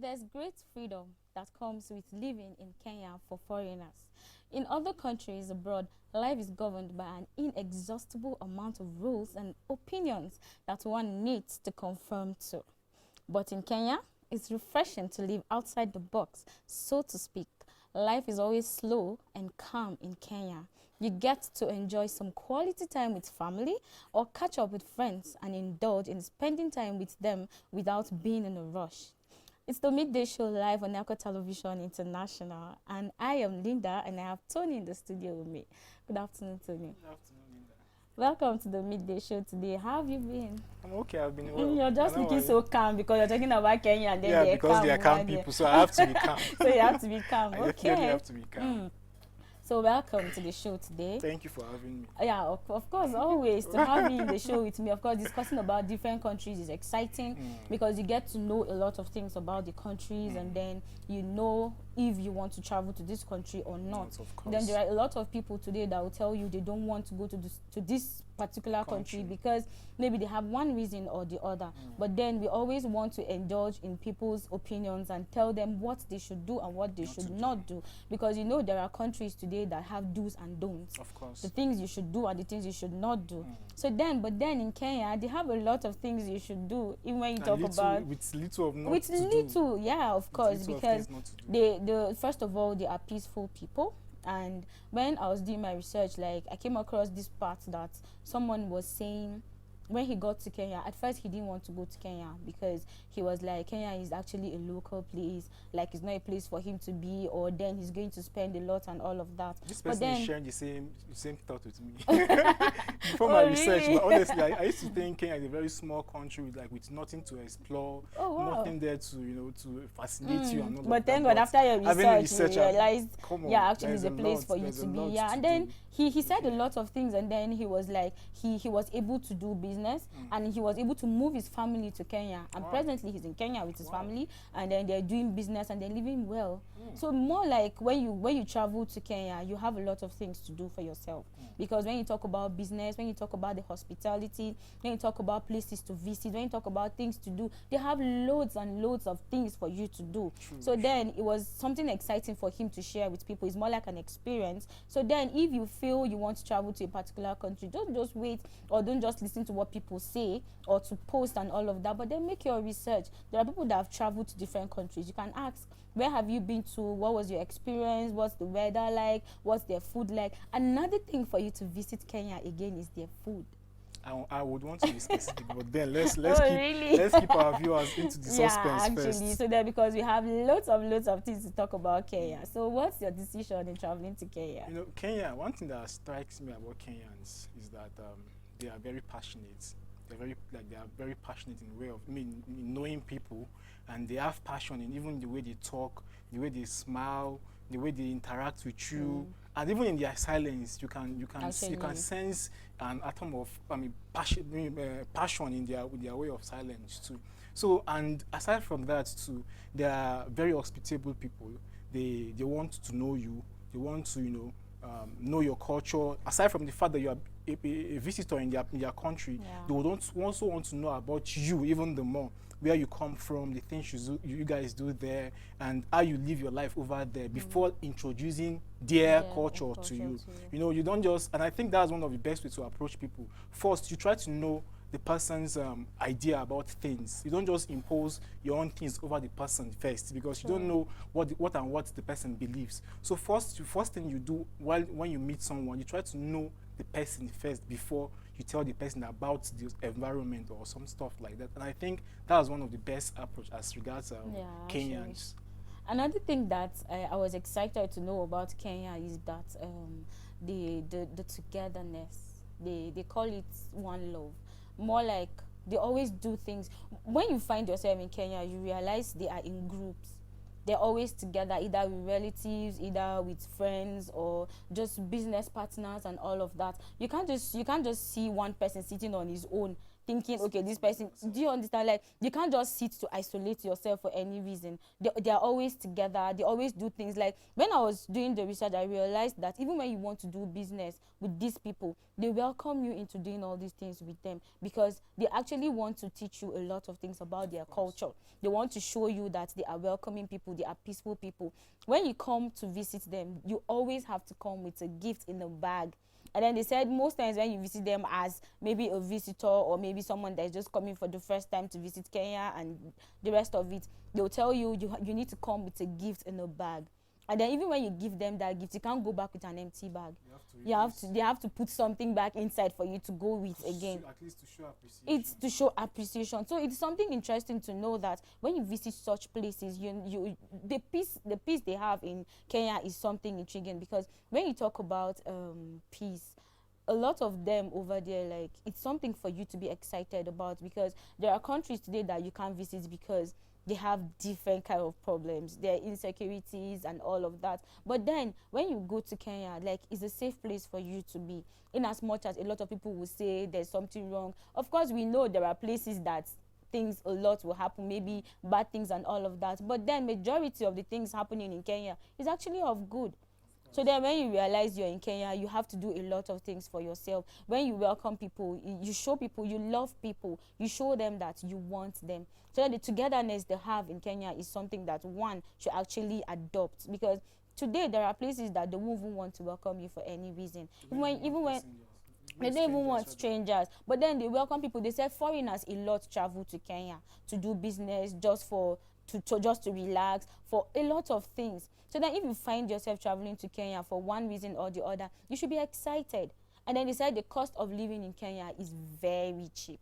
There's great freedom that comes with living in Kenya for foreigners. In other countries abroad, life is governed by an inexhaustible amount of rules and opinions that one needs to conform to. But in Kenya, it's refreshing to live outside the box, so to speak. Life is always slow and calm in Kenya. You get to enjoy some quality time with family or catch up with friends and indulge in spending time with them without being in a rush. It's the Midday Show live on Elko Television International, and I am Linda, and I have Tony in the studio with me. Good afternoon, Tony. Good afternoon, Linda. Welcome to the Midday Show today. How have you been? I'm okay. I've been well. You're just looking so calm because you're talking about Kenya and then yeah, because they are calm people, so I have to be calm. So you have to be calm. I Okay. definitely have to be calm. So welcome to the show today. Thank you for having me. Yeah, of course, always to have you in the show with me. Of course, discussing about different countries is exciting because you get to know a lot of things about the countries, and then you know if you want to travel to this country or not. Yes, of course. Then there are a lot of people today that will tell you they don't want to go to this particular country because maybe they have one reason or the other. But then we always want to indulge in people's opinions and tell them what they should do and what they should not do, because you know there are countries today that have do's and don'ts. Of course. The things you should do and the things you should not do. But then in Kenya they have a lot of things you should do, even when you talk about with little of not with to little, do. yeah, of course, because they the first of all, they are peaceful people. And when I was doing my research, like, I came across this part that someone was saying when he got to Kenya, at first he didn't want to go to Kenya because he was like, Kenya is actually a local place, like it's not a place for him to be, or then he's going to spend a lot and all of that. This but person then, is sharing the same thought with me. Before my research, really? but honestly, I used to think Kenya is a very small country with nothing to explore, nothing there to to fascinate you and all but of thank that. God, after your research, you realized, yeah, actually it's a place for you to be. Yeah, and then he said a lot of things, and then he was like, he was able to do business, and he was able to move his family to Kenya, and presently he's in Kenya with his family, and then they're doing business and they're living well. So more like when you travel to Kenya, you have a lot of things to do for yourself, because when you talk about business, when you talk about the hospitality, when you talk about places to visit, when you talk about things to do, they have loads and loads of things for you to do. Then it was something exciting for him to share with people. It's more like an experience. So then if you feel you want to travel to a particular country, don't just wait or don't just listen to what people say or to post and all of that, but then make your research. There are people that have traveled to different countries. You can ask, where have you been to? What was your experience? What's the weather like? What's their food like? Another thing for you to visit Kenya again is their food. I would want to be specific, but then let's really? let's keep our viewers into the suspense actually, first. so that because we have lots of things to talk about Kenya. So what's your decision in traveling to Kenya? You know, Kenya, one thing that strikes me about Kenyans is that they are very passionate. They are very passionate in the way of in knowing people, and they have passion in even the way they talk, the way they smile, the way they interact with you, and even in their silence, you can sense an atom of passion in their way of silence too. So, and aside from that too, they are very hospitable people. They want to know you. They want to know your culture. Aside from the fact that you are a visitor in their country, they would also want to know about you even the more, where you come from, the things you guys do there, and how you live your life over there before introducing their culture to you. You know, you don't just, and I think that's one of the best ways to approach people. First, you try to know the person's idea about things. You don't just impose your own things over the person first, because you don't know what the person believes. So first thing you do when you meet someone, you try to know the person first before you tell the person about the environment or some stuff like that. And I think that was one of the best approach as regards Kenyans. Another thing that I was excited to know about Kenya is that the togetherness. They call it one love. More like they always do things. When you find yourself in Kenya, you realize they are in groups. They're always together, either with relatives, either with friends, or just business partners and all of that. You can't just see one person sitting on his own thinking, okay, this person, do you understand? Like, you can't just sit to isolate yourself for any reason. They are always together. They always do things. Like, when I was doing the research, I realized that even when you want to do business with these people, they welcome you into doing all these things with them, because they actually want to teach you a lot of things about their culture. They want to show you that they are welcoming people, they are peaceful people. When you come to visit them, you always have to come with a gift in a bag. And then they said most times when you visit them as maybe a visitor, or maybe someone that is just coming for the first time to visit Kenya and the rest of it, they'll tell you you need to come with a gift in a bag. And then even when you give them that gift, you can't go back with an empty bag. They have to put something back inside for you to go with again. At least to show appreciation. It's to show appreciation. So it's something interesting to know that when you visit such places, the peace they have in Kenya is something intriguing, because when you talk about peace, a lot of them over there, like, it's something for you to be excited about, because there are countries today that you can't visit because they have different kind of problems, their insecurities and all of that. But then when you go to Kenya, like, it's a safe place for you to be, in as much as a lot of people will say there's something wrong. Of course, we know there are places that things a lot will happen, maybe bad things and all of that, but then majority of the things happening in Kenya is actually of good. So then when you realize you're in Kenya, you have to do a lot of things for yourself. When you welcome people, you show people you love people, you show them that you want them. So the togetherness they have in Kenya is something that one should actually adopt, because today there are places that they won't even want to welcome you for any reason. Even when they don't even want strangers, but then they welcome people. They say foreigners a lot travel to Kenya to do business, just to relax, for a lot of things. So then if you find yourself traveling to Kenya for one reason or the other, you should be excited. And then they said the cost of living in Kenya is very cheap.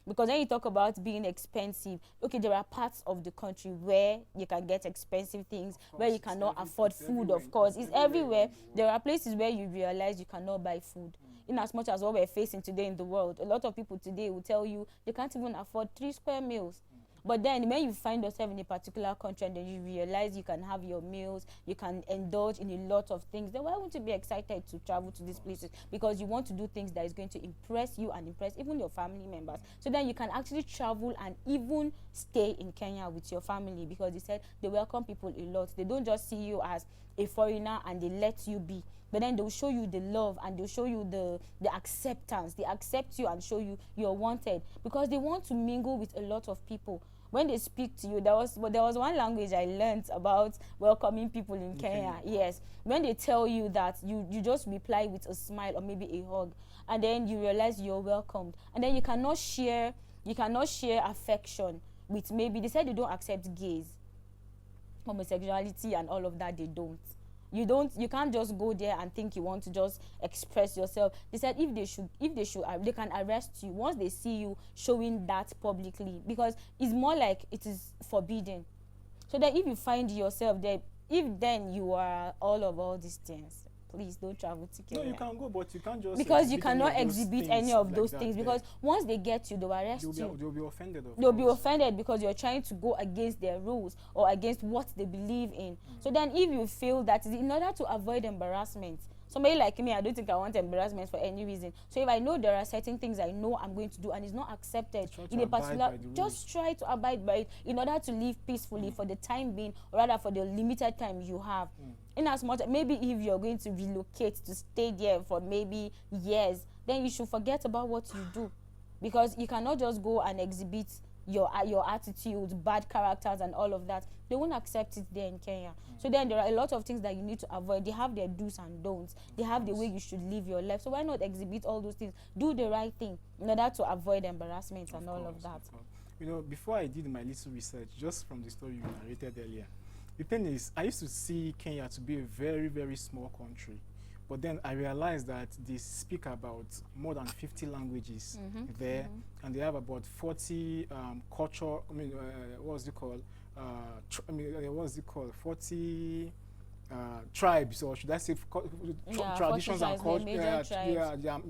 Because when you talk about being expensive, okay, there are parts of the country where you can get expensive things, where you cannot afford food, of course. It's everywhere. There are places where you realize you cannot buy food. In as much as what we're facing today in the world, a lot of people today will tell you they can't even afford 3 square meals. But then when you find yourself in a particular country and then you realize you can have your meals, you can indulge in a lot of things, then why won't you be excited to travel to these places? Because you want to do things that is going to impress you and impress even your family members. So then you can actually travel and even stay in Kenya with your family, because they said they welcome people a lot. They don't just see you as a foreigner and they let you be, but then they'll show you the love and they'll show you the acceptance. They accept you and show you you're wanted, because they want to mingle with a lot of people. When they speak to you, there was one language I learned about welcoming people in Kenya. Yes, when they tell you that, you just reply with a smile or maybe a hug, and then you realize you're welcomed, and then you cannot share affection with, maybe they said they don't accept gays, homosexuality and all of that. They don't. You can't just go there and think you want to just express yourself. They said if they can arrest you once they see you showing that publicly, because it's more like it is forbidden. So that if you find yourself there, if then you are all these things, please don't travel to Kenya. No, you can go, but you can't just, because you cannot exhibit any of those things, because once they get you, they will arrest you. They'll be offended. They'll be offended because you're trying to go against their rules or against what they believe in. So then if you feel that, in order to avoid embarrassment, somebody like me, I don't think I want embarrassment for any reason. So if I know there are certain things I know I'm going to do and it's not accepted in a particular, just try to abide by it in order to live peacefully for the time being, or rather for the limited time you have. In as much, maybe if you're going to relocate to stay there for maybe years, then you should forget about what you do, because you cannot just go and exhibit your attitude, bad characters and all of that. They won't accept it there in Kenya. So then there are a lot of things that you need to avoid. They have their do's and don'ts. They have the way you should live your life. So why not exhibit all those things? Do the right thing in order to avoid embarrassment and all of that. You know, before I did my little research, just from the story you narrated earlier, the thing is, I used to see Kenya to be a very, very small country. But then I realized that they speak about more than 50 languages there, and they have about 40 culture. I mean, what's it called? 40 tribes, or should I say traditions and culture?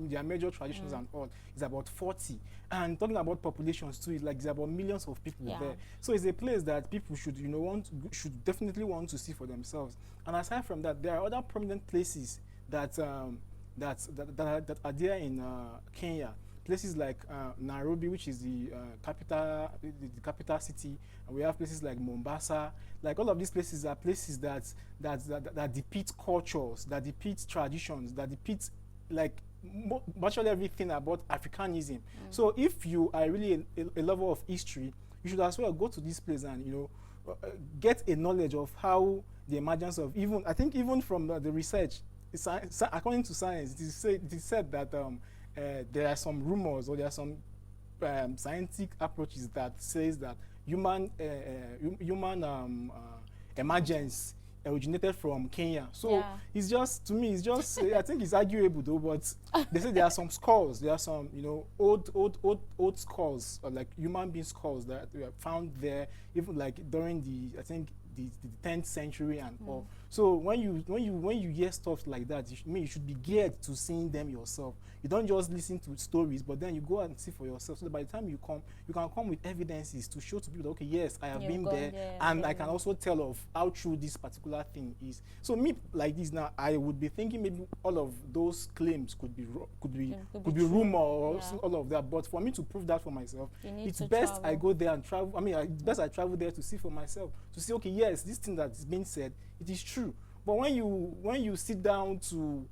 Their major traditions and all is about 40. And talking about populations too, is like there's about millions of people there. So it's a place that people should, should definitely want to see for themselves. And aside from that, there are other prominent places that are there in Kenya. places like Nairobi, which is the capital city, and we have places like Mombasa. Like all of these places are places that depict cultures, that depict traditions, that depict like virtually everything about Africanism. So if you are really a lover of history, you should as well go to this place and, you know, get a knowledge of how the emergence of I think even from the research, according to science, it is said that there are some rumors, or there are some scientific approaches that says that human emergence originated from Kenya. So it's just, to me, it's just I think it's arguable though, but they say there are some skulls, there are some, you know, old skulls, or like human being skulls that were found there, even like during the, I think, the 10th century and all. So when you hear stuff like that, you should be geared to seeing them yourself. You don't just listen to stories, but then you go and see for yourself. So that by the time you come, you can come with evidences to show to people that, okay, yes, I have been there, and I can also tell of how true this particular thing is. So me, like this now, I would be thinking maybe all of those claims could be rumor or all of that. But for me to prove that for myself, it's best I go there and travel. I mean, it's best I travel there to see for myself, to see, okay, yes, this thing that is being said, it is true. But when you sit down to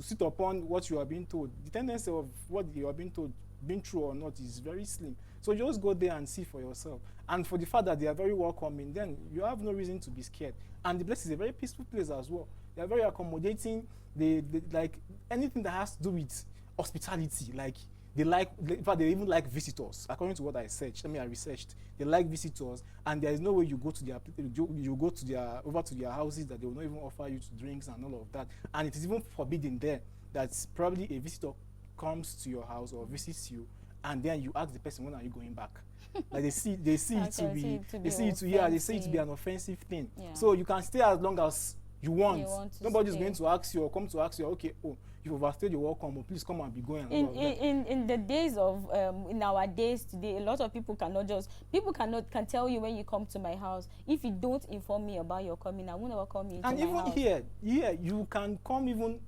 sit upon what you are being told, the tendency of what you are being told being true or not is very slim. So just go there and see for yourself. And for the fact that they are very welcoming, then you have no reason to be scared. And the place is a very peaceful place as well. They are very accommodating. They like anything that has to do with hospitality, like in fact, they even like visitors. According to what I researched, they like visitors, and there is no way you go to over to their houses that they will not even offer you drinks and all of that. And it is even forbidden there that probably a visitor comes to your house or visits you, and then you ask the person, when are you going back? Like they see it to be an offensive thing. Yeah. So you can stay as long as you want. Nobody's going to ask you or come to ask you, okay, oh, you've overstayed your welcome, oh, please come and be going. In the days of in our days today, a lot of people can tell you when you come to my house. If you don't inform me about your coming, I won't ever come into my house. Even here, you can come even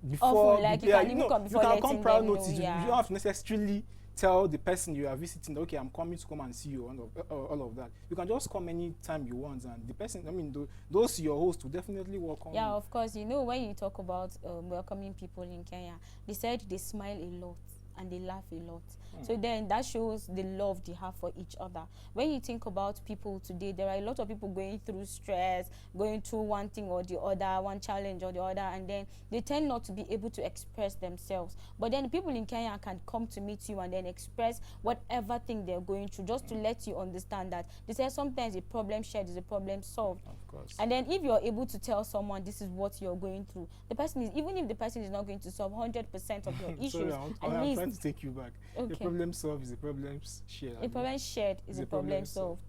before. Often, like you can even come before. You can come prior notice. You don't have to necessarily tell the person you are visiting, okay, I'm coming to come and see you, all of that. You can just come anytime you want, and the person, I mean, those your hosts will definitely welcome you. Yeah, of course. You know, when you talk about welcoming people in Kenya, they said they smile a lot and they laugh a lot. So then that shows the love they have for each other. When you think about people today, there are a lot of people going through stress, going through one thing or the other, one challenge or the other, and then they tend not to be able to express themselves. But then people in Kenya can come to meet you and then express whatever thing they're going through, just to let you understand that they say sometimes a problem shared is a problem solved. Of course. And then if you're able to tell someone this is what you're going through, the person is, even if the person is not going to solve 100% of your issues, I'm trying to take you back. Okay. A problem solved is a problem shared. A problem shared is a problem solved.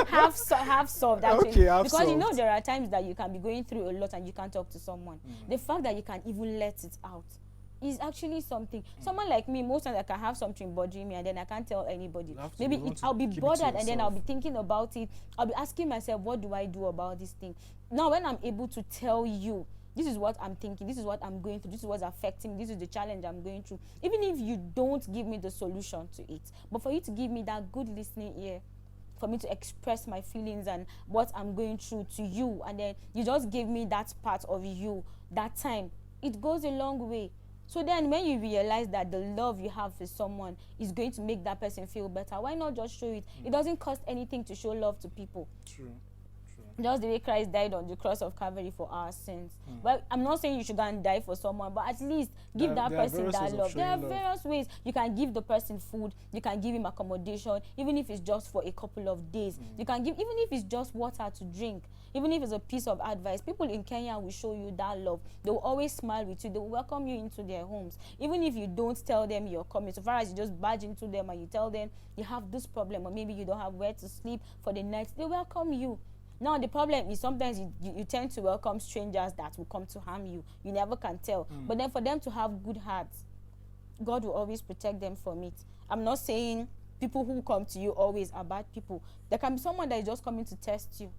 Have solved, actually. Okay, because solved. You know there are times that you can be going through a lot and you can't talk to someone. The fact that you can even let it out is actually something. Someone like me, most times I can have something bothering me and then I can't tell anybody. Maybe I'll be bothered and then I'll be thinking about it. I'll be asking myself, what do I do about this thing? Now when I'm able to tell you, this is what I'm thinking, this is what I'm going through, this is what's affecting me, this is the challenge I'm going through. Even if you don't give me the solution to it, but for you to give me that good listening ear, for me to express my feelings and what I'm going through to you, and then you just give me that part of you, that time, it goes a long way. So then when you realize that the love you have for someone is going to make that person feel better, why not just show it? It doesn't cost anything to show love to people. True. Just the way Christ died on the cross of Calvary for our sins. Well, I'm not saying you should go and die for someone, but at least give that person that love. There are various ways. You can give the person food, you can give him accommodation, even if it's just for a couple of days. You can give, even if it's just water to drink, even if it's a piece of advice. People in Kenya will show you that love. They will always smile with you. They will welcome you into their homes. Even if you don't tell them you're coming, so far as you just barge into them and you tell them you have this problem, or maybe you don't have where to sleep for the night, they welcome you. Now, the problem is sometimes you tend to welcome strangers that will come to harm you. You never can tell. But then for them to have good hearts, God will always protect them from it. I'm not saying people who come to you always are bad people. There can be someone that is just coming to test you.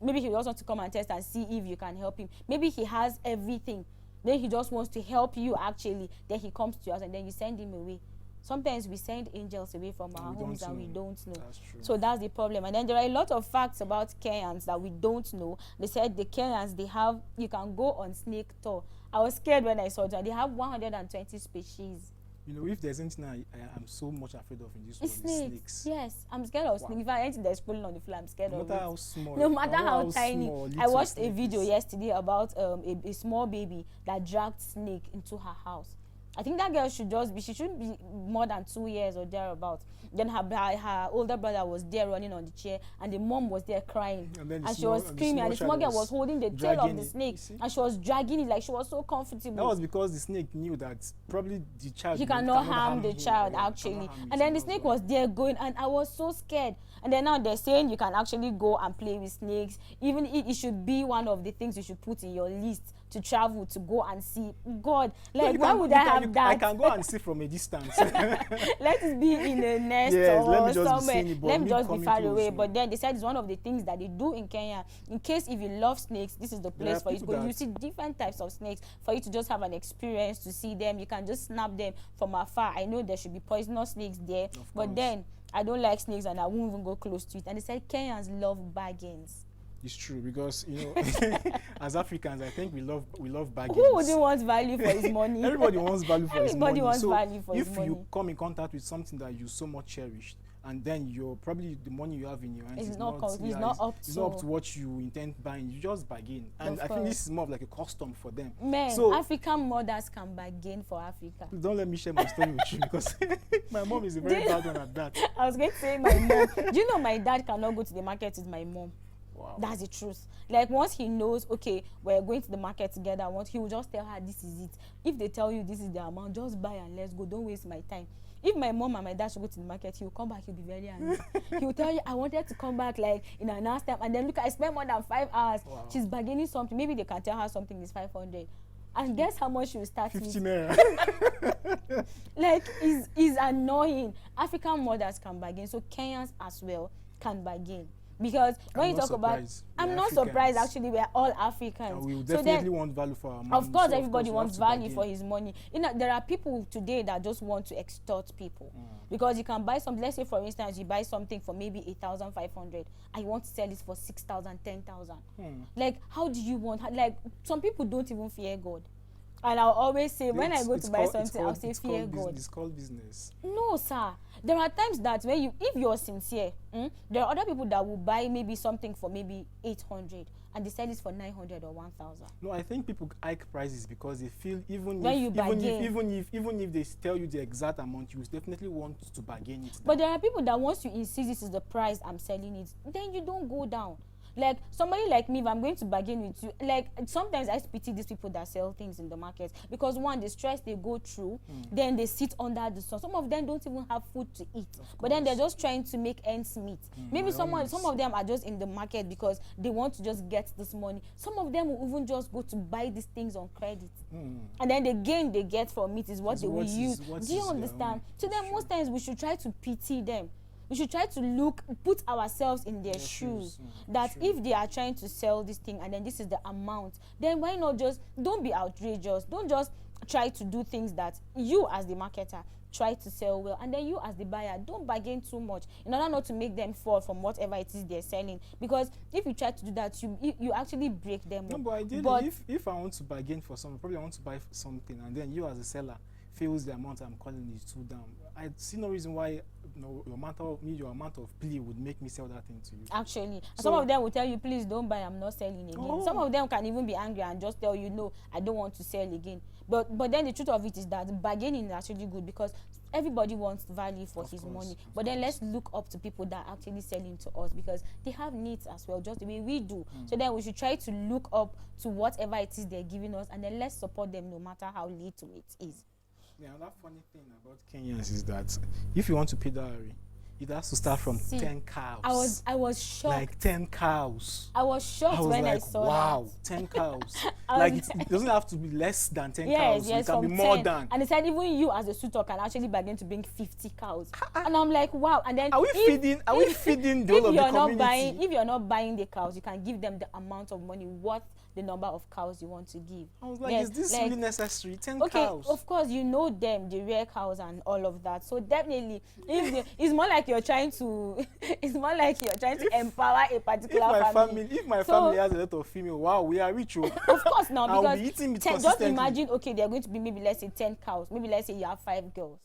Maybe he just wants to come and test and see if you can help him. Maybe he has everything. Then he just wants to help you actually. Then he comes to your house and then you send him away. Sometimes we send angels away from our homes and we don't know. That's true. So that's the problem. And then there are a lot of facts about Kenyans that we don't know. They said the Kenyans, they have, you can go on snake tour. I was scared when I saw that. They have 120 species. You know, if there's anything I'm so much afraid of in this world, Snakes. snakes. Yes, I'm scared of snakes. If I anything that's crawling on the floor, I'm scared No of matter it. how small. No matter how tiny. Small, I watched a snake video is. yesterday about a small baby that dragged snake into her house. I think that girl should just be, she shouldn't be more than 2 years or thereabout. Then her older brother was there running on the chair, and the mom was there crying. And she was screaming, and the small girl was holding the tail of the snake, and she was dragging it like she was so comfortable. That was because the snake knew that probably the child... He cannot harm the child, actually. And then the snake was there going, and I was so scared. And then now they're saying you can actually go and play with snakes. Even it should be one of the things you should put in your list to travel, to go and see. God, like, why would I have that? I can go and see from a distance. Let it be in a nest or somewhere. Let me just be far away. But then they said it's one of the things that they do in Kenya. In case if you love snakes, this is the place for you to go. You see different types of snakes for you to just have an experience to see them. You can just snap them from afar. I know there should be poisonous snakes there, but then I don't like snakes and I won't even go close to it. And they said Kenyans love bargains. It's true, because you know, as Africans, I think we love bargains. Who wouldn't want value for his money? Everybody wants value for his money. Everybody wants value for his money. If you come in contact with something that you so much cherished, and then you're probably the money you have in your hands is not up to what you intend buying, you just bargain. And I think this is more of like a custom for them. Men, so African mothers can bargain for Africa. Don't let me share my story with you, because my mom is a very bad one at that. I was going to say my mom. Do you know my dad cannot go to the market with my mom? Wow. That's the truth. Like, once he knows, okay, we're going to the market together, he will just tell her this is it. If they tell you this is the amount, just buy and let's go. Don't waste my time. If my mom and my dad should go to the market, he will come back, he'll be very angry. He will tell you, I wanted to come back like in an hour's time, and then look, I spent more than 5 hours. Wow. She's bargaining something. Maybe they can tell her something is 500. And guess how much she will start 50 with? naira. Like, is annoying. African mothers can bargain, so Kenyans as well can bargain. Because when you talk about, I'm not surprised actually, we're all Africans. And we will definitely want value for our money. Of course, everybody wants value for his money. You know, there are people today that just want to extort people. Because you can buy something, let's say for instance, you buy something for maybe 8,500 and you want to sell it for 6,000, 10,000. Like, how do you want, like, some people don't even fear God. And I'll always say, when I go to buy something, I'll say, fear God. It's called business. No, sir. There are times that when if you're sincere, there are other people that will buy maybe something for maybe 800 and they sell it for 900 or 1,000. No, I think people hike prices because they feel even if they tell you the exact amount, you definitely want to bargain it down. But there are people that once you insist this is the price I'm selling it, then you don't go down. Like, somebody like me, if I'm going to bargain with you, like, sometimes I pity these people that sell things in the market, because one, the stress they go through, then they sit under the sun. Some of them don't even have food to eat, but then they're just trying to make ends meet. Maybe some of them are just in the market because they want to just get this money. Some of them will even just go to buy these things on credit, and then the gain they get from it is what they will use. Do you understand? So then most times we should try to pity them. We should try to put ourselves in their shoes. That if they are trying to sell this thing and then this is the amount, then why not just, don't be outrageous. Don't just try to do things that you as the marketer try to sell well, and then you as the buyer don't bargain too much in order not to make them fall from whatever it is they're selling. Because if you try to do that, you actually break them up. No, but ideally, if I want to bargain for something, probably I want to buy something, and then you as a seller feels the amount I'm calling is too down, I see no reason why your amount of plea would make me sell that thing to you. Actually, so some of them will tell you, please don't buy, I'm not selling again. Some of them can even be angry and just tell you, no, I don't want to sell again. But then the truth of it is that bargaining is actually good, because everybody wants value for his money. But then let's look up to people that are actually selling to us, because they have needs as well, just the way we do. So then we should try to look up to whatever it is they're giving us, and then let's support them no matter how little it is. Yeah, another funny thing about Kenyans is that if you want to pay dowry, it has to start from 10 cows. I was shocked. Like 10 cows. I was shocked when I saw that. Wow, 10 cows. Like it doesn't have to be less than 10 cows. It can be more 10. than. And they said even you as a suitor can actually begin to bring 50 cows. And I'm like, wow. And then are we feeding the whole of the community? If you're not buying the cows, you can give them the amount of money worth the number of cows you want to give. I was like, Yes, is this like, really necessary? 10 okay, cows. of course, you know them, the rare cows and all of that. So definitely, it's more like you're trying to, it's more like you're trying to empower a particular family. If my family has a lot of female, wow, we are rich. Of course, now, I'll because be eating meat just consistently. imagine, okay, they're going to be maybe, let's say, 10 cows. Maybe let's say you have 5 girls.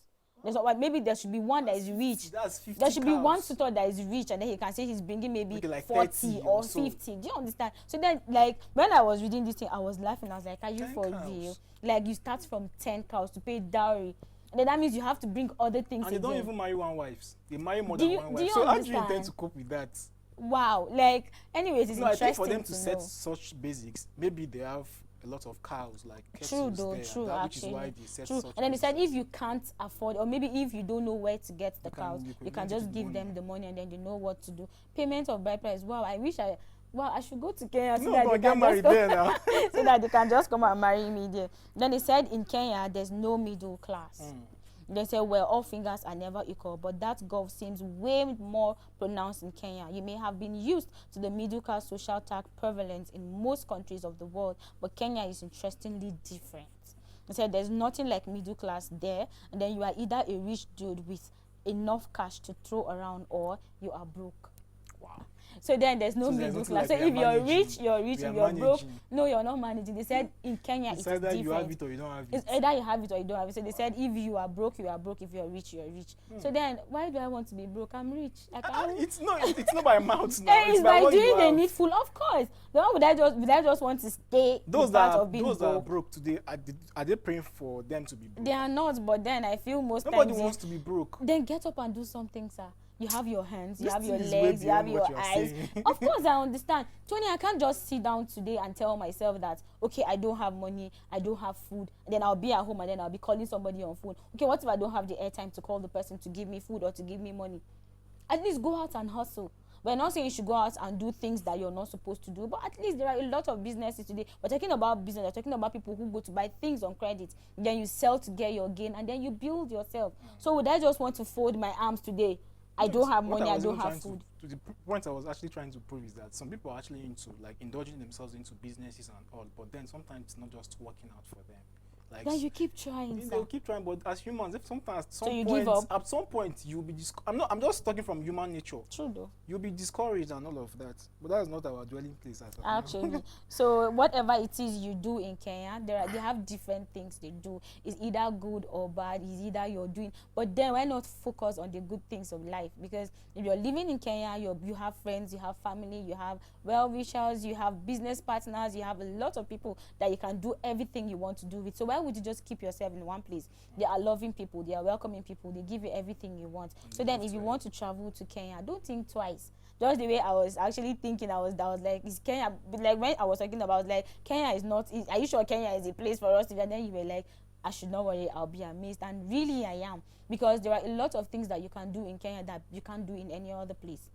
There's what, maybe there should be one that is rich. That's 50 There should cows. be one tutor that is rich, and then he can say he's bringing maybe like 40 or 50. Do you understand? So then, like, when I was reading this thing, I was laughing. I was like, are you for real? Like, you start from 10 cows to pay dowry. And then that means you have to bring other things. And they don't even marry one wives. They marry more than one wife. So how do you intend to cope with that? Wow. Like, anyways, it's interesting. I think for them to set such basics, maybe they have a lot of cows, like true though, there, true, that, actually. which is why they set true. Such and then they said if you can't afford, or maybe if you don't know where to get the cows, you can just give them the money, and then you know what to do. Payment of bride price. Wow, I wish I should go to Kenya so that they can married there now. so that they can just come and marry me there. Then they said in Kenya there's no middle class. They say, well, all fingers are never equal, but that gulf seems way more pronounced in Kenya. You may have been used to the middle class social tag prevalent in most countries of the world, but Kenya is interestingly different. They said there's nothing like middle class there, and then you are either a rich dude with enough cash to throw around, or you are broke. Wow. So then there's no middle class. So if you're rich, you're rich. If you're broke, no, you're not managing. They said in Kenya it's different. You have it or you don't have it. It's either you have it or you don't have it. So they said if you are broke, you are broke. If you're rich, you're rich. So then why do I want to be broke? I'm rich. Like it's not by mouth now. It's by doing the needful, of course. Then would I just want to stay those part of being broke? Those that are broke today, are they praying for them to be broke? They are not, but then I feel most nobody times wants to be broke. Then get up and do something, sir. You have your hands, you have your legs, you have your eyes. Of course, I understand. Tony, I can't just sit down today and tell myself that, okay, I don't have money, I don't have food, and then I'll be at home and then I'll be calling somebody on phone. Okay, what if I don't have the airtime to call the person to give me food or to give me money? At least go out and hustle. We're not saying you should go out and do things that you're not supposed to do, but at least there are a lot of businesses today. We're talking about business, we're talking about people who go to buy things on credit, then you sell to get your gain, and then you build yourself. So would I just want to fold my arms today? I don't have money, I don't have food. To the point I was actually trying to prove is that some people are actually into, like, indulging themselves into businesses and all, but then sometimes it's not just working out for them. Like, then you keep trying. They'll keep trying, but as humans, if sometimes at some point you'll be I'm just talking from human nature. True though. You'll be discouraged and all of that. But that's not our dwelling place actually. So whatever it is you do in Kenya, they have different things they do. It's either good or bad, it's either you're doing, but then why not focus on the good things of life? Because if you're living in Kenya, you have friends, you have family, you have well-wishers, you have business partners, you have a lot of people that you can do everything you want to do with. So why would you just keep yourself in one place? They are loving people, they are welcoming people, they give you everything you want. So then if you want to travel to Kenya, don't think twice. Just the way I was actually thinking, I was like, is Kenya, like when I was talking about, like, Kenya is not, are you sure Kenya is a place for us to be? And then you were like, I should not worry, I'll be amazed. And really I am, because there are a lot of things that you can do in Kenya that you can't do in any other place.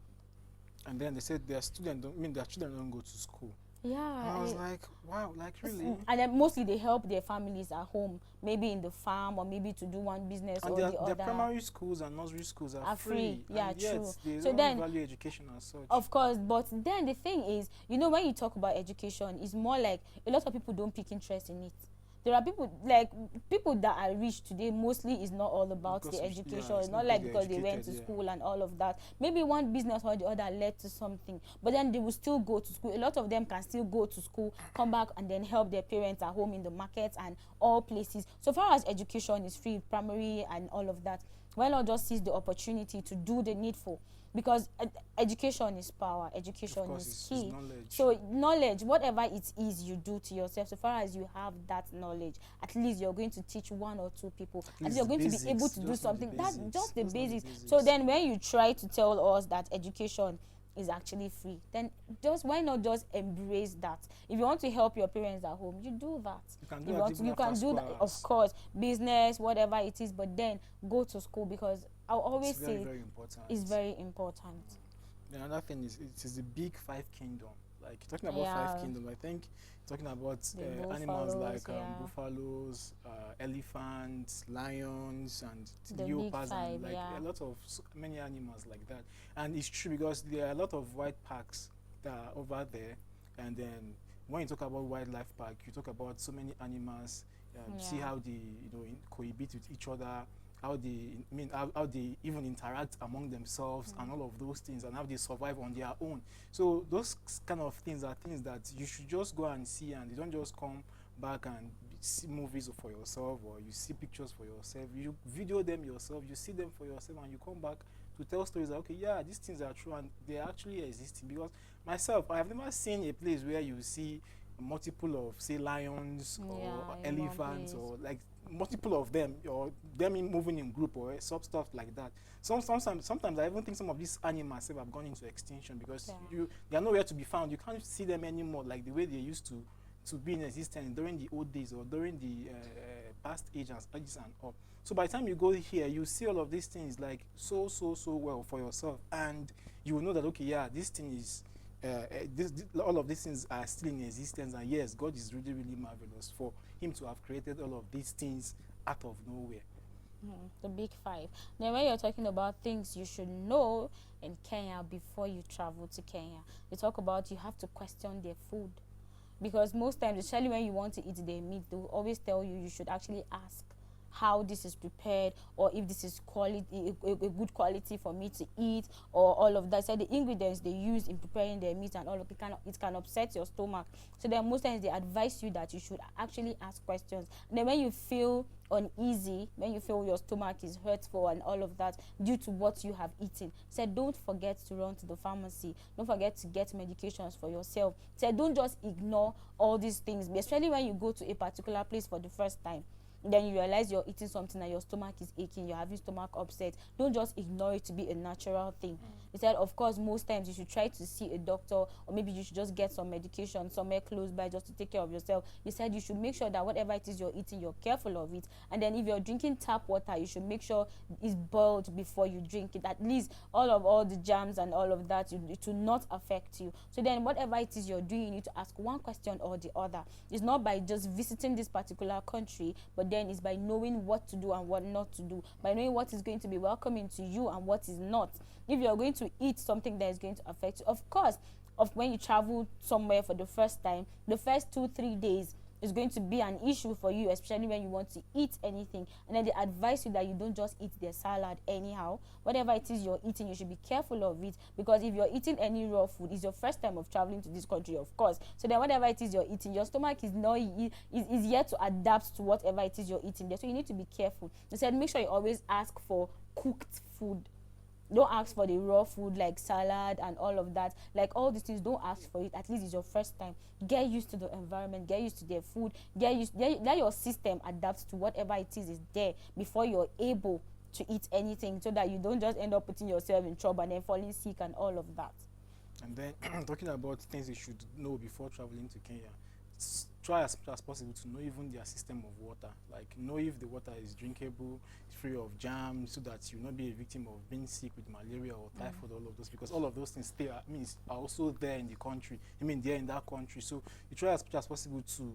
And then they said their children don't go to school. Yeah. And I was like, wow, like really? And then mostly they help their families at home, maybe in the farm or maybe to do one business or the other. Their primary schools and nursery schools are free. Yeah, and true. They so don't then value education as such. Of course, but then the thing is, you know, when you talk about education, it's more like a lot of people don't pick interest in it. There are people that are rich today, mostly is not all about the education. Yeah, it's not like because they went to school and all of that. Maybe one business or the other led to something, but then they will still go to school. A lot of them can still go to school, come back and then help their parents at home in the markets and all places. So far as education is free, primary and all of that, why not just seize the opportunity to do the needful? Because education is power, education is key. It's knowledge. So knowledge, whatever it is you do to yourself, so far as you have that knowledge, at least you're going to teach one or two people. At least you're going to be able to do something. That's just the basics. So then when you try to tell us that education is actually free, then why not just embrace that? If you want to help your parents at home, you do that. You can do that, of course, business, whatever it is, but then go to school, because I'll always say it's very important. The other thing is, it is the big 5 kingdom. Like, talking about 5 kingdom, I think talking about animals like buffaloes, elephants, lions, and leopards, and like a lot of many animals like that. And it's true, because there are a lot of white packs that are over there, and then when you talk about wildlife park, you talk about so many animals. See how they cohabit with each other, how they how they even interact among themselves and all of those things, and how they survive on their own. So those kind of things are things that you should just go and see, and you don't just come back and see movies for yourself, or you see pictures for yourself. You video them yourself, you see them for yourself, and you come back to tell stories that, okay, yeah, these things are true and they are actually existing. Because myself, I have never seen a place where you see multiple of, say, lions or elephants, or like multiple of them, or them moving in group, or some stuff like that. Sometimes I even think some of these animals have gone into extinction, because they are nowhere to be found. You can't see them anymore like the way they used to be in existence during the old days, or during the past ages and all. So by the time you go here, you see all of these things like so well for yourself, and you will know that, okay, yeah, this thing is all of these things are still in existence, and yes, God is really, really marvelous for him to have created all of these things out of nowhere. The big five. Now, when you're talking about things you should know in Kenya before you travel to Kenya, you talk about you have to question their food, because most times, especially when you want to eat their meat, they will always tell you should actually ask how this is prepared, or if this is quality, a good quality for me to eat, or all of that. So the ingredients they use in preparing their meat and all of it can upset your stomach. So then most times they advise you that you should actually ask questions. And then when you feel uneasy, when you feel your stomach is hurtful and all of that due to what you have eaten, said don't forget to run to the pharmacy, don't forget to get medications for yourself. Said don't just ignore all these things, especially when you go to a particular place for the first time. Then you realize you're eating something and your stomach is aching, you're having stomach upset. Don't just ignore it to be a natural thing. He said, of course, most times you should try to see a doctor, or maybe you should just get some medication somewhere close by just to take care of yourself. He said you should make sure that whatever it is you're eating, you're careful of it. And then if you're drinking tap water, you should make sure it's boiled before you drink it. At least all the germs and all of that, it will not affect you. So then whatever it is you're doing, you need to ask one question or the other. It's not by just visiting this particular country, but then it's by knowing what to do and what not to do, by knowing what is going to be welcoming to you and what is not. If you're going to eat something that is going to affect you, of course, when you travel somewhere for the first time, the first 2-3 days is going to be an issue for you, especially when you want to eat anything. And then they advise you that you don't just eat their salad anyhow. Whatever it is you're eating, you should be careful of it, because if you're eating any raw food, it's your first time of traveling to this country, of course. So then whatever it is you're eating, your stomach is not is yet to adapt to whatever it is you're eating there. So you need to be careful. They said make sure you always ask for cooked food. Don't ask for the raw food like salad and all of that. Like all these things, don't ask for it. At least it's your first time. Get used to the environment, get used to their food, let your system adapt to whatever it is there before you're able to eat anything, so that you don't just end up putting yourself in trouble and then falling sick and all of that. And then talking about things you should know before traveling to Kenya, try as much as possible to know even their system of water. Like, know if the water is drinkable, free of germs, so that you will not be a victim of being sick with malaria or typhoid, all of those, because all of those things are also there in the country. They're in that country. So you try as much as possible to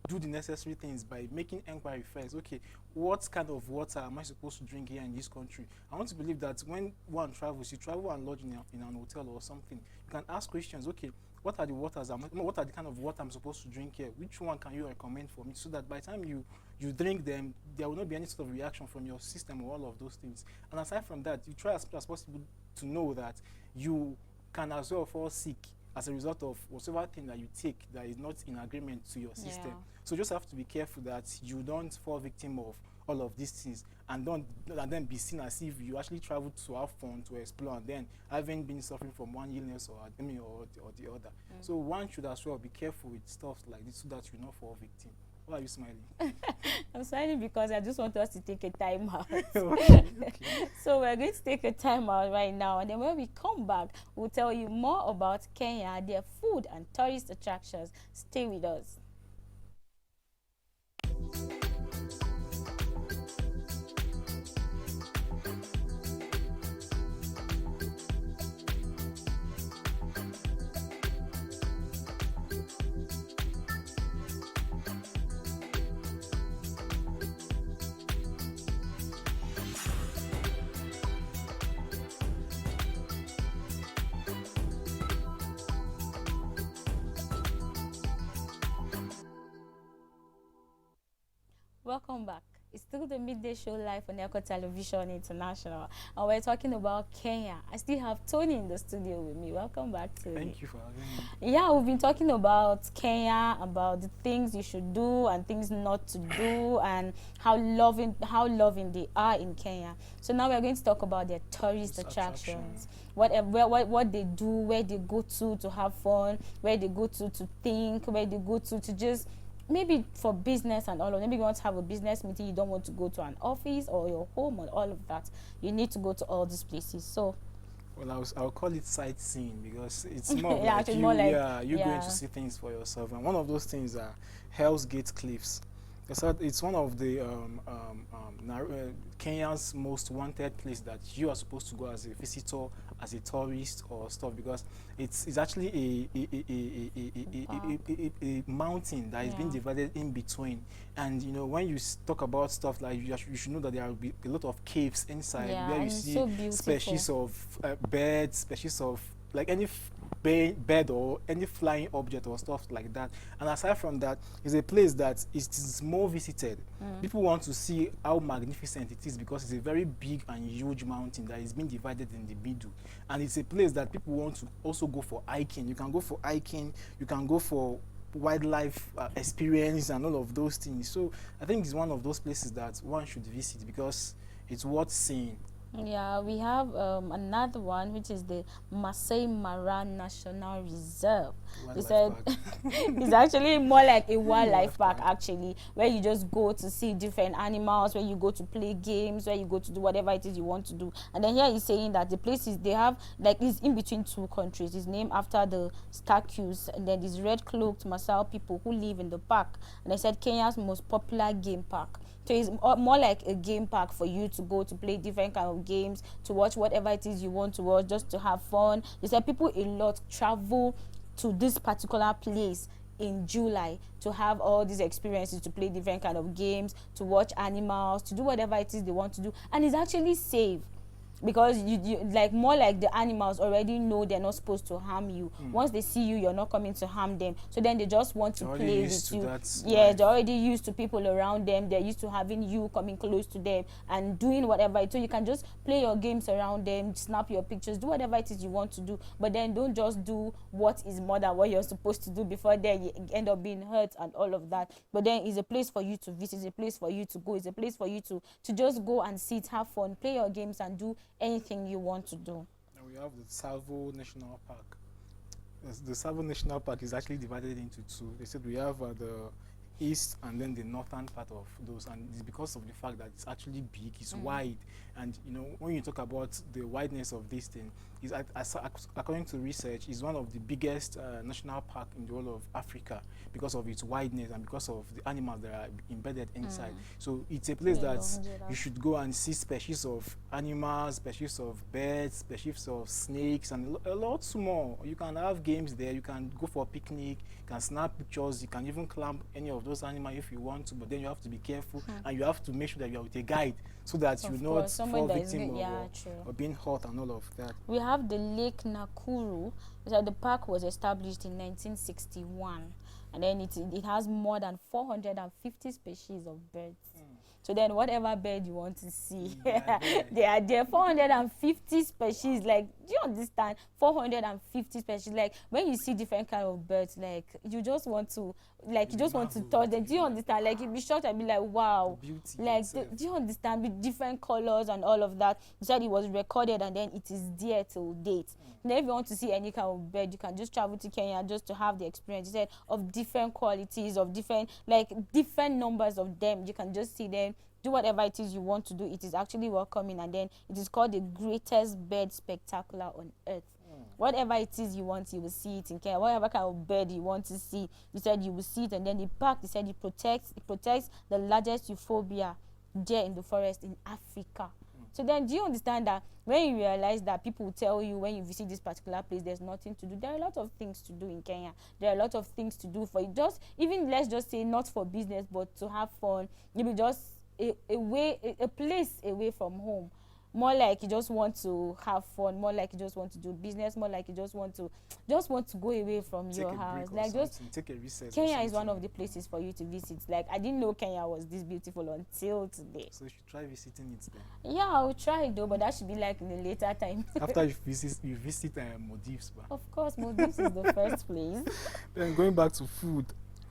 do the necessary things by making inquiry first. Okay, what kind of water am I supposed to drink here in this country? I want to believe that when one travels, you travel and lodge in an hotel or something, you can ask questions. Okay, what are the waters? What are the kind of water I'm supposed to drink here? Which one can you recommend for me? So that by the time you drink them, there will not be any sort of reaction from your system or all of those things. And aside from that, you try as much as possible to know that you can as well fall sick as a result of whatever thing that you take that is not in agreement to your system. Yeah. So you just have to be careful that you don't fall victim of all of these things, and then be seen as if you actually traveled to have fun, to explore, and then having been suffering from one illness or the other. So one should as well be careful with stuff like this, so that you not fall victim. Why are you smiling? I'm smiling because I just want us to take a time out. Okay. So we're going to take a time out right now, and then when we come back, we'll tell you more about Kenya, their food and tourist attractions. Stay with us. Welcome back. It's still the Midday Show live on Echo Television International. And we're talking about Kenya. I still have Tony in the studio with me. Welcome back, Tony. Thank you for having me. Yeah, we've been talking about Kenya, about the things you should do and things not to do, and how loving they are in Kenya. So now we're going to talk about their tourist attractions. What they do, where they go to have fun, where they go to think, where they go to just maybe for business and all of. Maybe you want to have a business meeting, you don't want to go to an office or your home and all of that. You need to go to all these places. So well, I'll call it sightseeing because it's more yeah, like you're going to see things for yourself. And one of those things are Hell's Gate Cliffs. It's one of the Kenya's most wanted place that you are supposed to go as a visitor, as a tourist or stuff, because it's actually a mountain that is being divided in between. And you know, when you talk about stuff like you should know that there will be a lot of caves inside where you see species of birds, species of like any bird or any flying object or stuff like that. And aside from that, it's a place that is more visited. People want to see how magnificent it is because it's a very big and huge mountain that is being divided in the middle. And it's a place that people want to also go for hiking. You can go for hiking, you can go for wildlife experience and all of those things. So I think it's one of those places that one should visit because it's worth seeing. Yeah, we have another one, which is the Masai Mara National Reserve. They said it's actually more like a wildlife park, actually, where you just go to see different animals, where you go to play games, where you go to do whatever it is you want to do. And then here he's saying that the places they have, like, is in between two countries. It's named after the statues, and then these red-cloaked Masai people who live in the park. And they said Kenya's most popular game park. So it's more like a game park for you to go to play different kind of games, to watch whatever it is you want to watch, just to have fun. They said people a lot travel to this particular place in July to have all these experiences, to play different kind of games, to watch animals, to do whatever it is they want to do. And it's actually safe. Because you like more like the animals already know they're not supposed to harm you. Once they see you, you're not coming to harm them. So then they just want to play with you. Yeah, they're already used to people around them. They're used to having you coming close to them and doing whatever. So you can just play your games around them, snap your pictures, do whatever it is you want to do. But then don't just do what is more than what you're supposed to do before then you end up being hurt and all of that. But then it's a place for you to visit, it's a place for you to go, it's a place for you to just go and sit, have fun, play your games and do anything you want to do. And we have the Tsavo National Park. The Tsavo National Park is actually divided into two. They said we have the east and then the northern part of those, and it's because of the fact that it's actually big, it's wide, and you know, when you talk about the wideness of this thing, is according to research, is one of the biggest national park in the whole of Africa because of its wideness and because of the animals that are embedded inside. So it's a place that you should go and see species of animals, species of birds, species of snakes, and a lot more. You can have games there, you can go for a picnic, you can snap pictures, you can even climb any of those animals if you want to, but then you have to be careful and you have to make sure that you are with a guide so that you not fall victim of being hurt and all of that. We have the Lake Nakuru. So the park was established in 1961, and then it has more than 450 species of birds. So then whatever bird you want to see, they are there. 450 species. Like, do you understand? 450 species. Like, when you see different kind of birds, like, you just want to, like, you just want to touch them. Do you understand? Like, you'd be shocked and be like, wow. Like, do you understand? With different colors and all of that. You said it was recorded and then it is there till date. And if you want to see any kind of bird, you can just travel to Kenya just to have the experience. You said of different qualities, of different, like, different numbers of them. You can just see them, do whatever it is you want to do. It is actually welcoming, and then it is called the greatest bird spectacular on earth. Whatever it is you want, you will see it in Kenya. Whatever kind of bird you want to see, you said you will see it. And then the park, they said it protects the largest euphobia there in the forest in Africa. So then, do you understand that when you realize that people will tell you when you visit this particular place there's nothing to do, there are a lot of things to do in Kenya. There are a lot of things to do for you. Just even, let's just say, not for business but to have fun. Maybe just a place away from home. more like you just want to have fun, more like you just want to do business, more like you just want to go away from Take your a house. break or Like just something, take a recess. Kenya is one of the places for you to visit. Like I didn't know Kenya was this beautiful until today. So you should try visiting it then. Yeah, I'll try though, but that should be like in a later time. After you visit Maldives, ba. Of course, Maldives is the first place. Then going back to food.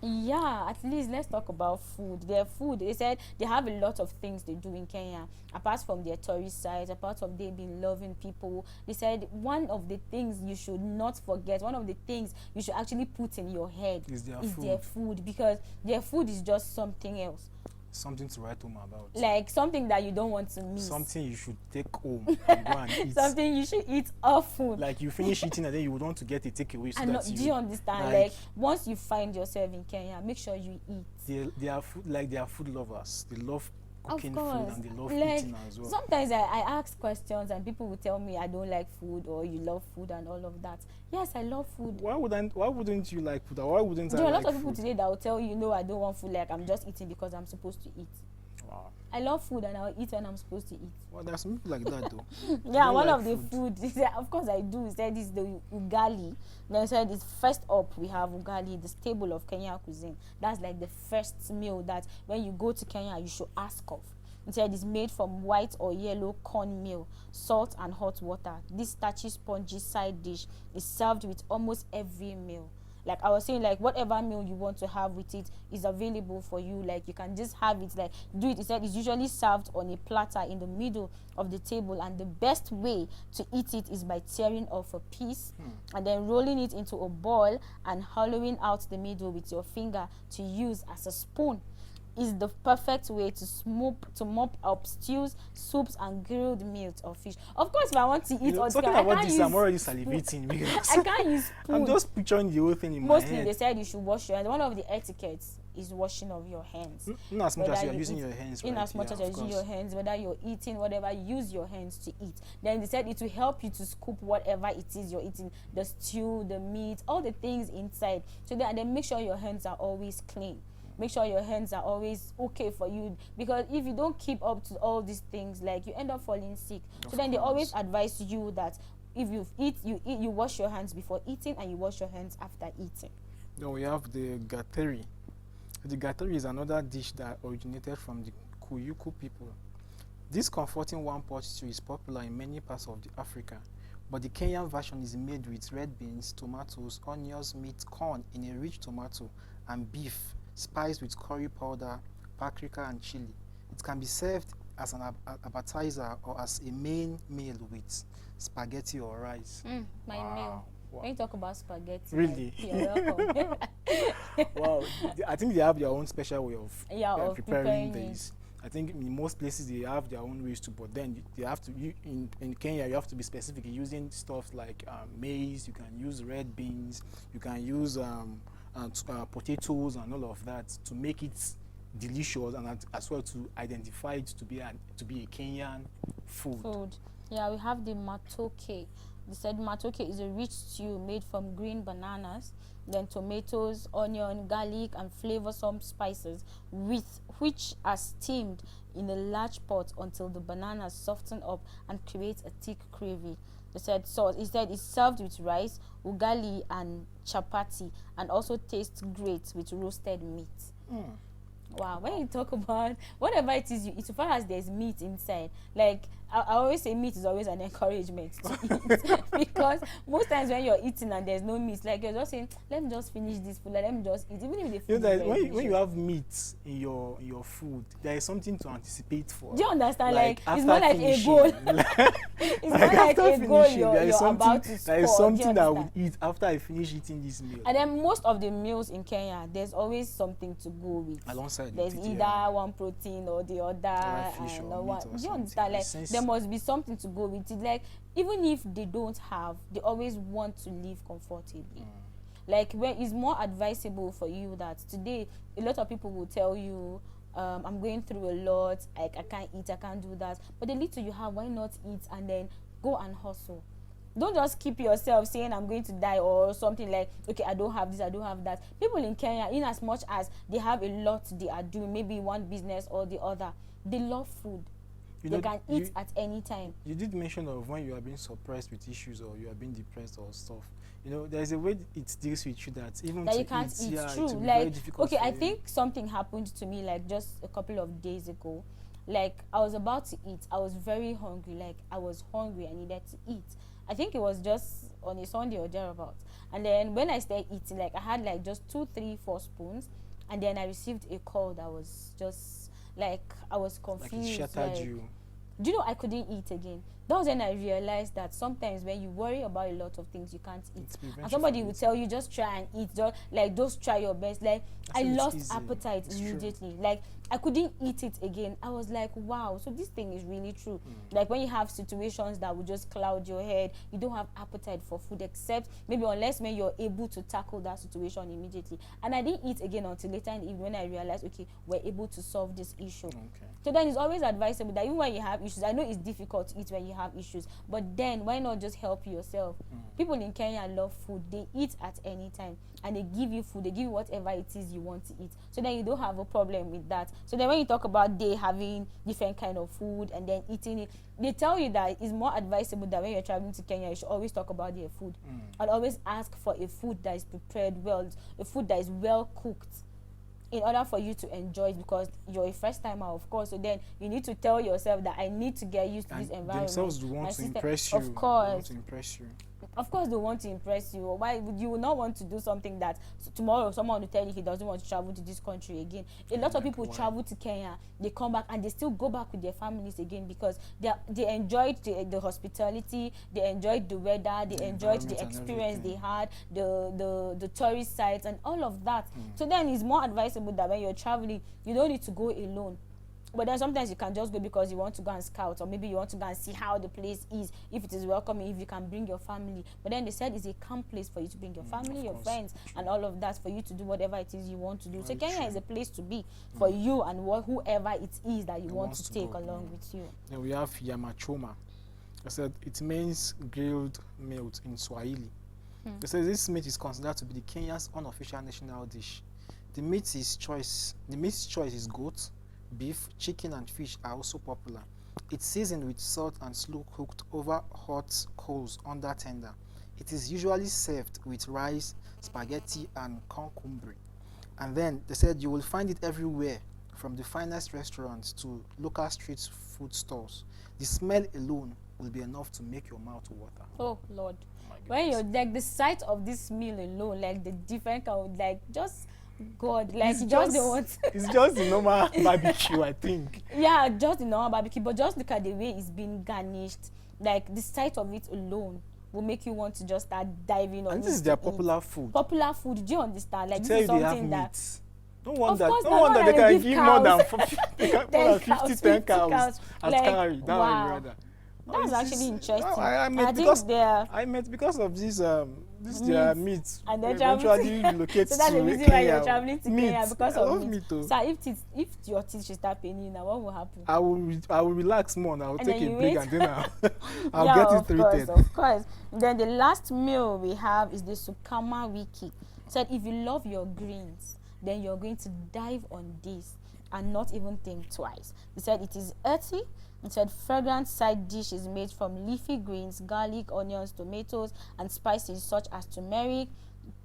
Yeah, at least let's talk about food. Their food, they said they have a lot of things they do in Kenya. Apart from their tourist sites, apart from they being loving people, they said one of the things you should not forget, one of the things you should actually put in your head Is their food, because their food is just something else. Something to write home about. Like something that you don't want to miss. Something you should take home and go and eat. Something you should eat often. Like you finish eating and then you would want to get a takeaway. So And that do you understand? Like once you find yourself in Kenya, make sure you eat. They are food, like they are food lovers. They love cooking food and they love like, eating as well. Sometimes I ask questions and people will tell me I don't like food or you love food and all of that. Yes, I love food. Why wouldn't you like food? Why wouldn't there I are a like lot of people food? today that will tell you, no, I don't want food, like I'm just eating because I'm supposed to eat. Wow. I love food and I'll eat when I'm supposed to eat. Well, there's some people like that though. Yeah, one like of the food, of course I do. He said this is the ugali. Then he said this first up we have ugali, the staple of Kenyan cuisine. That's like the first meal that when you go to Kenya you should ask of. He said it's made from white or yellow cornmeal, salt and hot water. This starchy, spongy side dish is served with almost every meal. Like I was saying, like whatever meal you want to have with it is available for you. Like you can just have it, like do it. He said it's usually served on a platter in the middle of the table, and the best way to eat it is by tearing off a piece and then rolling it into a ball and hollowing out the middle with your finger to use as a spoon. Is the perfect way to mop up stews, soups, and grilled meat or fish. Of course, if I want to eat, talking about this, I'm already salivating because I can't use spoon. I'm just picturing the whole thing in my head. Mostly, they said you should wash your hands. One of the etiquettes is washing of your hands. In as much as you're using your hands. In as much as you're using your hands, whether you're eating, whatever, use your hands to eat. Then they said it will help you to scoop whatever it is you're eating, the stew, the meat, all the things inside. So and then make sure your hands are always clean. Make sure your hands are always okay for you, because if you don't keep up to all these things, like you end up falling sick. So then they always advise you that if you eat, you wash your hands before eating and you wash your hands after eating. Then we have the gatari. The gatari is another dish that originated from the Kuyuku people. This comforting one-pot stew is popular in many parts of Africa, but the Kenyan version is made with red beans, tomatoes, onions, meat, corn in a rich tomato, and beef, spiced with curry powder, paprika, and chili. It can be served as an appetizer or as a main meal with spaghetti or rice. My meal. Wow. When you talk about spaghetti, Really? like, you're welcome. Wow. I think they have their own special way of, of preparing this. I think in most places they have their own ways too, but then they have to, in Kenya, you have to be specific using stuff like maize, you can use red beans, you can use potatoes and all of that to make it delicious, and as well to identify it to be a Kenyan food. Yeah, we have the matoke. They said matoke is a rich stew made from green bananas, then tomatoes, onion, garlic, and flavorsome spices, which are steamed in a large pot until the bananas soften up and create a thick gravy. They said sauce. He said it's served with rice, ugali, and chapati, and also tastes great with roasted meat. Wow, when you talk about whatever it is you eat, so far as there's meat inside, like I always say meat is always an encouragement to eat, because most times when you're eating and there's no meat, like you're just saying, let me just finish this food, let me just eat, even if the food you know that when you have meat in your food, there is something to anticipate for. Do you understand? Like it's not like a goal. It's not like a goal you're about to score. There is something that I would eat after I finish eating this meal. And then most of the meals in Kenya, there's always something to go with. Alongside there's either one protein or the other, fish and or one. meat or Do you understand? Like there must be something to go with it. Like even if they don't have, they always want to live comfortably. Like when it's more advisable for you that today a lot of people will tell you, I'm going through a lot, like I can't eat, I can't do that. But the little you have, why not eat and then go and hustle? Don't just keep yourself saying I'm going to die or something, like, okay, I don't have this, I don't have that. People in Kenya, in as much as they have a lot they are doing, maybe one business or the other, they love food. They can eat at any time. You did mention of when you are being suppressed with issues or you are being depressed or stuff. You know, there's a way it deals with you that even that you can't eat. yeah, True. Like, okay, I think something happened to me like just a couple of days ago. Like, I was about to eat. I was very hungry. Like, I was hungry. I needed to eat. I think it was just on a Sunday or thereabouts. And then when I started eating, like, I had like just 2, 3, 4 spoons. And then I received a call that was just like, I was confused. Like it shattered you. Do you know I couldn't eat again? That was when I realized that sometimes when you worry about a lot of things, you can't eat. And somebody will tell you, just try and eat. Just try your best. Like, I lost appetite immediately. Like, I couldn't eat it again. I was like, wow, so this thing is really true. Like, when you have situations that will just cloud your head, you don't have appetite for food, except maybe unless when you're able to tackle that situation immediately. And I didn't eat again until later in the evening when I realized, okay, we're able to solve this issue. Okay. So then it's always advisable that even when you have issues, I know it's difficult to eat when you have issues, but then why not just help yourself? People in Kenya love food. They eat at any time, and they give you food. They give you whatever it is you want to eat. So then you don't have a problem with that. So then when you talk about they having different kind of food and then eating it, they tell you that it's more advisable that when you're traveling to Kenya, you should always talk about their food. And always ask for a food that is prepared well, a food that is well cooked, in order for you to enjoy it, because you're a first timer, of course. So then you need to tell yourself that I need to get used to this environment. Themselves want to impress you. Of course. They want to impress you. Of course they want to impress you. Why would you not want to do something that tomorrow someone will tell you he doesn't want to travel to this country again? A lot of people travel to Kenya, they come back and they still go back with their families again because they enjoyed the hospitality, they enjoyed the weather, they enjoyed the experience they had, the tourist sites and all of that. So then it's more advisable that when you're traveling, you don't need to go alone. But then sometimes you can just go because you want to go and scout, or maybe you want to go and see how the place is, if it is welcoming, if you can bring your family. But then they said it's a calm place for you to bring your family, your friends, and all of that, for you to do whatever it is you want to do. So Kenya is a place to be for you and whoever it is that you want to take along with you. Then we have yamachoma. I said it means grilled meat in Swahili. They said this meat is considered to be the Kenya's unofficial national dish. The meat's choice is goat, beef, chicken, and fish are also popular. It's seasoned with salt and slow cooked over hot coals under tender. It is usually served with rice, spaghetti, and concumbre. And then they said you will find it everywhere, from the finest restaurants to local street food stores. The smell alone will be enough to make your mouth water. Oh Lord. When you're like the sight of this meal alone, like the different kind of, like, just God, like it's just the want. It's just the normal barbecue, I think. Yeah, just the normal barbecue, but just look at the way it's been garnished. Like the sight of it alone will make you want to just start diving on. And this is their popular food. Popular food. Do you understand? Like, this is something that. No wonder they can give more than 10 cows as carry. Wow. That's actually interesting. I met because of this their meat. And then eventually relocate so that's the reason why you're traveling to Kenya, because of meat. So if your teeth should start paining you now, what will happen? I will relax more and I will take a break and then I'll get it treated. Of course. Then the last meal we have is the sukama wiki. Said if you love your greens, then you're going to dive on this and not even think twice. He said it is earthy. It said fragrant side dish is made from leafy greens, garlic, onions, tomatoes, and spices such as turmeric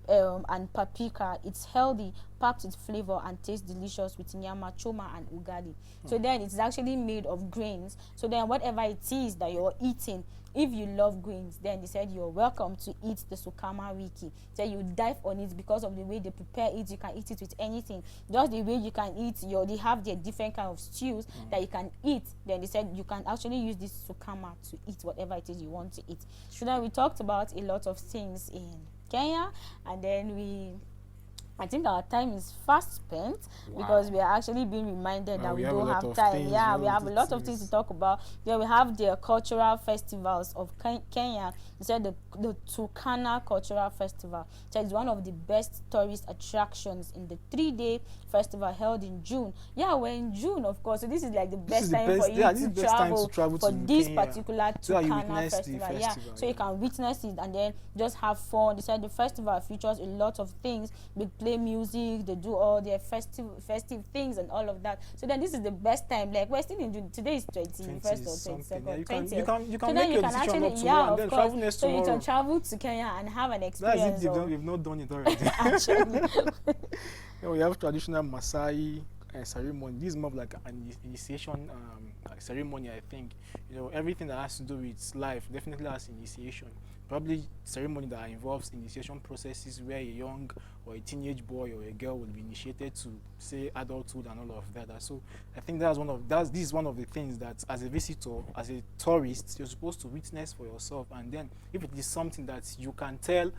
and paprika. It's healthy, packed with flavor, and tastes delicious with nyama, choma, and ugali. So then it's actually made of grains. So then whatever it is that you're eating, if you love greens, then they said you're welcome to eat the sukama wiki. So you dive on it because of the way they prepare it. You can eat it with anything. Just the way you can eat they have their different kind of stews that you can eat. Then they said you can actually use this sukama to eat whatever it is you want to eat. So then we talked about a lot of things in Kenya, and then I think our time is fast spent because we are actually being reminded that we don't have time. Yeah, we have a lot of things to talk about. Then we have the cultural festivals of Kenya. We said the Turkana Cultural Festival. So it's one of the best tourist attractions in the 3-day festival held in June. Yeah, we're in June, of course. So this is like the best time for you to travel for this particular Turkana festival. Yeah, so you can witness it and then just have fun. They said the festival features a lot of things. Big play music, they do all their festive things and all of that. So then this is the best time. Like we're still in June. Today is 21st or 22nd. Yeah, you can so make then your you can decision actually, not to yeah, and then of travel course. next So tomorrow. you can travel to Kenya and have an experience. That's it. We've not done it already. Actually. We have traditional Maasai ceremony. This is more of like an initiation ceremony, I think. Everything that has to do with life definitely has initiation. Probably ceremony that involves initiation processes where a young or a teenage boy or a girl will be initiated to, say, adulthood and all of that. So I think this is one of the things that as a visitor, as a tourist, you're supposed to witness for yourself. And then if it is something that you can tell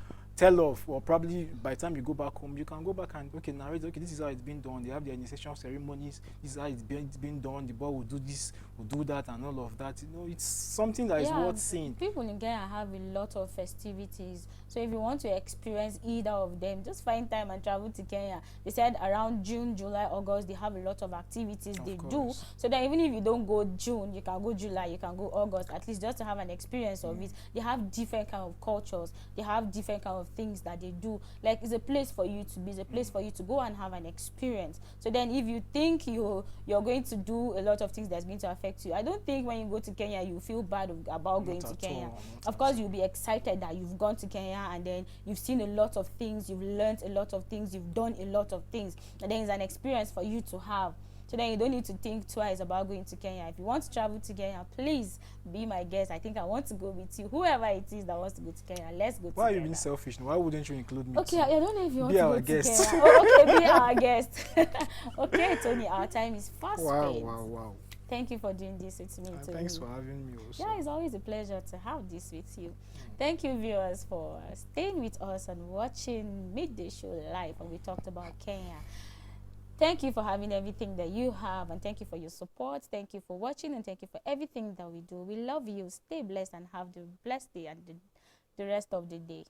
of, or probably by the time you go back home, you can go back and narrate, this is how it's been done. They have their initiation ceremonies, this is how it's been done, the boy will do this, will do that, and all of that. It's something that is worth seeing. People in Kenya have a lot of festivities, so if you want to experience either of them, just find time and travel to Kenya. They said around June, July, August, they have a lot of activities they do. So that even if you don't go June, you can go July, you can go August, at least just to have an experience of it. They have different kind of cultures, they have different kind of things that they do. Like, it's a place for you to be, it's a place for you to go and have an experience. So then if you think you're going to do a lot of things that's going to affect you, I don't think when you go to Kenya you feel bad about going to Kenya. Of course you'll be excited that you've gone to Kenya and then you've seen a lot of things, you've learned a lot of things, you've done a lot of things, and then it's an experience for you to have. So then you don't need to think twice about going to Kenya. If you want to travel to Kenya, please be my guest. I think I want to go with you. Whoever it is that wants to go to Kenya, let's go together. Why are you being selfish? Why wouldn't you include me? Okay, I don't know if you want to go guest. to Kenya. Oh, okay, be our guest. Okay, Tony, our time is fast spent. Wow. Thank you for doing this with me, Tony. Thanks for having me also. Yeah, it's always a pleasure to have this with you. Thank you, viewers, for staying with us and watching Midday Show live, and we talked about Kenya. Thank you for having everything that you have, and thank you for your support. Thank you for watching, and thank you for everything that we do. We love you. Stay blessed and have the blessed day and the rest of the day.